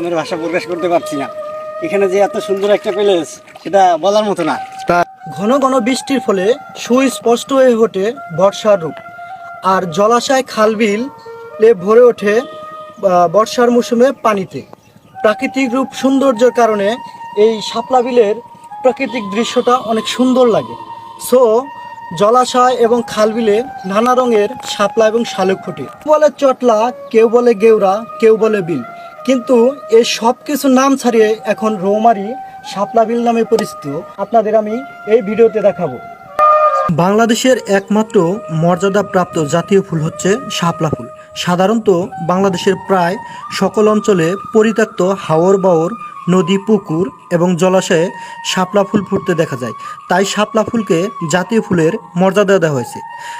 আমের ভাষা প্রকাশ করতে পারছি না। এখানে যে এত সুন্দর একটা প্লেস সেটা বলার মতো না। ঘন ঘন বৃষ্টির ফলে সুস্পষ্ট হয়ে ওঠে বর্ষার রূপ, আর জলাশয় খালবিলে ভরে ওঠে বর্ষার মৌসুমে পানিতে। প্রাকৃতিক রূপ সৌন্দর্যের কারণে এই শাপলা বিলের প্রাকৃতিক দৃশ্যটা অনেক সুন্দর লাগে। সো জলাশয় এবং খালবিলে নানা রঙের শাপলা এবং শালুক ফোটে। কেউ বলে চটলা, কেউ বলে গেওড়া, কেউ বলে বিল, কিন্তু এই সব কিছু নাম ছাড়িয়ে এখন রৌমারী শাপলা বিল নামে পরিচিত। আপনাদের আমি এই ভিডিওতে দেখাবো। বাংলাদেশের একমাত্র মর্যাদাপ্রাপ্ত জাতীয় ফুল হচ্ছে শাপলা ফুল। সাধারণত বাংলাদেশের প্রায় সকল অঞ্চলে পরিত্যক্ত হাওর বাওর, নদী, পুকুর এবং জলাশয়ে শাপলা ফুল ফুটতে দেখা যায়। তাই শাপলা ফুলকে জাতীয় ফুলের মর্যাদা দেওয়া হয়েছে।